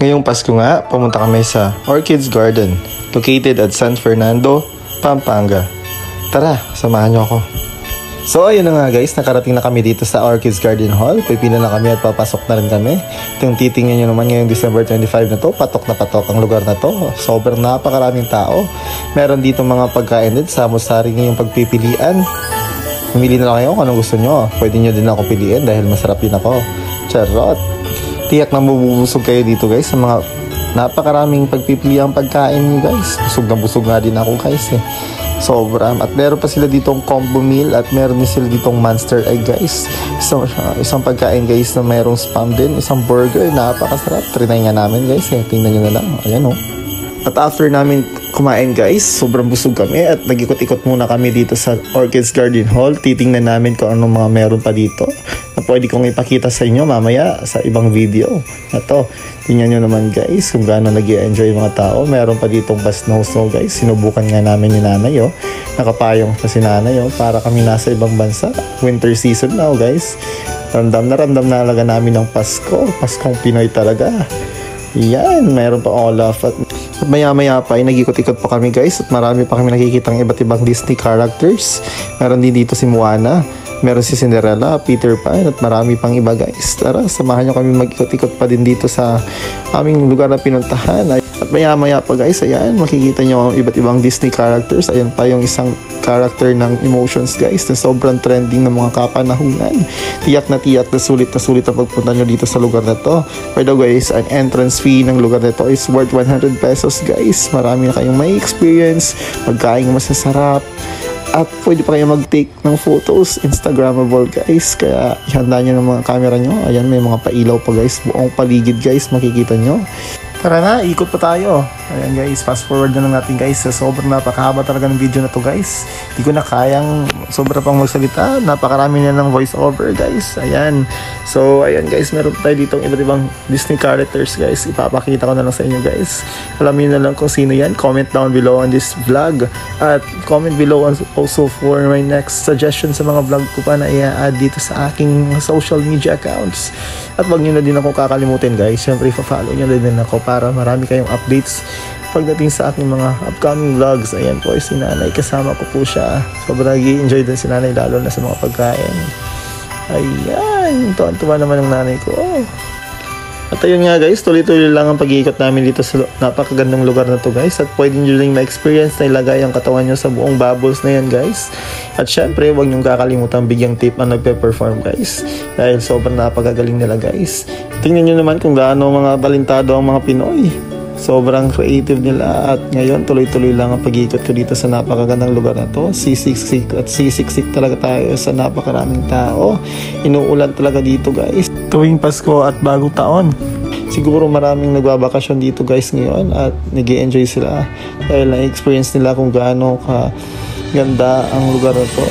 Ngayong Pasko nga, pumunta kami sa Orchids Garden, located at San Fernando, Pampanga. Tara, samahan niyo ako. So ayun na nga guys, nakarating na kami dito sa Orchids Garden Hall. Pipila na kami at papasok na rin kami. Itong titingnan nyo naman ngayong December 25 na to, patok na patok ang lugar na to. Sobrang napakaraming tao. Meron dito mga pagkain din, samosari ngayong pagpipilian. Pumili na lang kayo kung anong gusto nyo. Pwede nyo din ako piliin dahil masarap din ako. Charot! Tiyak na mabubusog kayo dito guys sa mga napakaraming pagpipiliang pagkain nyo guys. Busog na busog nga din ako guys eh. Sobra. At meron pa sila ditong combo meal at meron din sila ditong monster egg guys. Isang pagkain guys na mayroong spam din. Isang burger. Napakasarap. Trinay nga namin guys eh. Tingnan nyo na lang. Ayan oh. At after namin kumain guys, sobrang busog kami at nag-ikot-ikot muna kami dito sa Orchids Garden Hall. Titingnan namin kung anong mga meron pa dito na pwede kong ipakita sa inyo mamaya sa ibang video. Ito, tingnan nyo naman guys kung gaano nag-i-enjoy yung mga tao. Meron pa ditong snow guys. Sinubukan nga namin ni nanay oh. Nakapayong pa si nanay oh. Para kami nasa ibang bansa. Winter season now guys. Ramdam na talaga namin ng Pasko. Paskong Pinoy talaga. Yan, meron pa Olaf at maya-maya pa ay nag-ikot-ikot pa kami guys at marami pa kami nakikitang iba't ibang Disney characters. Meron din dito si Moana, meron si Cinderella, Peter Pan at marami pang iba guys. Tara, samahan nyo kami mag-ikot-ikot pa din dito sa aming lugar na pinuntahan. At maya-maya pa guys, ayan, makikita nyo ang iba't ibang Disney characters. Ayan pa yung isang character ng Emotions guys na sobrang trending ng mga kapanahunan. Tiyak na sulit ang pagpunta nyo dito sa lugar na to. By the way, an entrance fee ng lugar na to is worth 100 pesos guys. Marami na kayong may experience, magkain masasarap, at pwede pa kayo mag-take ng photos, Instagrammable guys. Kaya ihanda nyo ng mga camera nyo. Ayan, may mga pailaw pa guys. Buong paligid guys, makikita nyo. Tara na, ikot pa tayo. Ayan guys, fast forward na lang natin guys. Sobrang napakahaba talaga ng video na to guys. Hindi ko na kayang sobra pang magsalita. Napakarami na ng voice over guys. Ayan. So ayan guys, meron tayo dito iba't ibang Disney characters guys. Ipapakita ko na lang sa inyo guys. Alamin na lang kung sino yan. Comment down below on this vlog. At comment below also for my next suggestion sa mga vlog ko pa na i-add dito sa aking social media accounts. At wag nyo na din ako kakalimutin guys. Siyempre follow nyo na din ako para marami kayong updates pagdating sa aking mga upcoming vlogs. Ayan po si nanay, kasama ko po siya. Sobrang nag-i-enjoy din si nanay lalo na sa mga pagkain. Ayan, tuwan-tuwa naman ng nanay ko. At ayun nga guys, tuloy-tuloy lang ang pag-iikot namin dito sa napakagandang lugar na to guys. At pwede nyo rin ma-experience na ilagay ang katawan nyo sa buong bubbles na yan guys. At syempre, huwag nyo kakalimutan bigyang tip ang nagpe-perform guys. Dahil sobrang napakagaling nila guys. Tingnan nyo naman kung gaano mga talentado ang mga Pinoy. Sobrang creative nila. At ngayon, tuloy-tuloy lang ang pag-iikot ko dito sa napakagandang lugar na to. Sisiksik at sisiksik talaga tayo sa napakaraming tao. Inuulan talaga dito guys. Tuwing Pasko at Bagong Taon. Siguro maraming nagbabakasyon dito guys ngayon at nag-i-enjoy sila dahil na-experience nila kung gaano ka ganda ang lugar na to.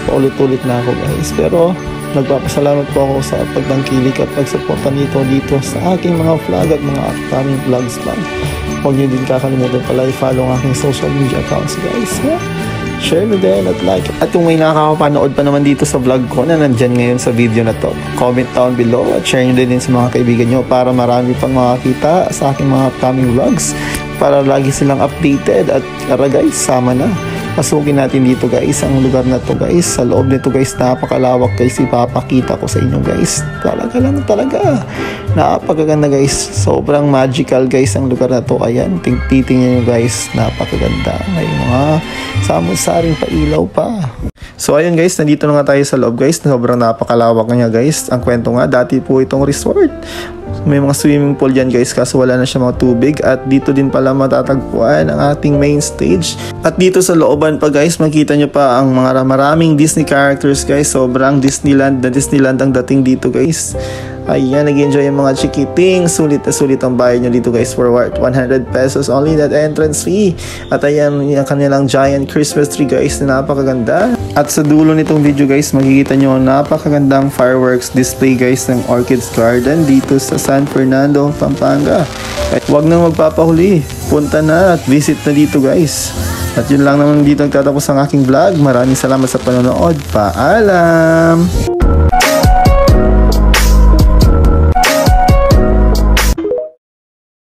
Paulit-ulit na ako guys. Pero nagpapasalamat po ako sa pagtangkilik at pagsuporta nito dito sa aking mga vlog at mga upcoming vlogs pa. Huwag niyo din kakalimutan pala i-follow ang aking social media accounts guys. Share mo din at like. At kung may nakakapanood pa naman dito sa vlog ko na nandyan ngayon sa video na to, comment down below at share nyo din sa mga kaibigan nyo para marami pang makakita sa aking mga upcoming vlogs para lagi silang updated. At tara guys, sama na. Pasukin natin dito guys ang lugar na to guys. Sa loob nito guys, napakalawak guys. Ipapakita ko sa inyo guys. Talaga lang talaga. Napakaganda guys. Sobrang magical guys ang lugar na to. Ayan, titingnan nyo guys. Napakaganda. May mga samusaring pailaw pa. So ayun guys, nandito na nga tayo sa loob guys. Sobrang napakalawak niya guys. Ang kwento nga, dati po itong resort. May mga swimming pool yan guys, kaso wala na siya mga tubig. At dito din pala matatagpuan ang ating main stage. At dito sa looban pa guys, makita nyo pa ang mga maraming Disney characters guys. Sobrang Disneyland na Disneyland ang dating dito guys. Ayan, nag-enjoy yung mga chikiting. Sulit na sulit ang bayad nyo dito guys for 100 pesos only that entrance fee. At ayan yung kanilang giant Christmas tree guys na napakaganda. At sa dulo nitong video guys, makikita nyo napakagandang fireworks display guys ng Orchids Garden dito sa San Fernando, Pampanga. At huwag nang magpapahuli. Punta na at visit na dito guys. At yun lang naman dito nagtatapos ang aking vlog. Maraming salamat sa panonood. Paalam!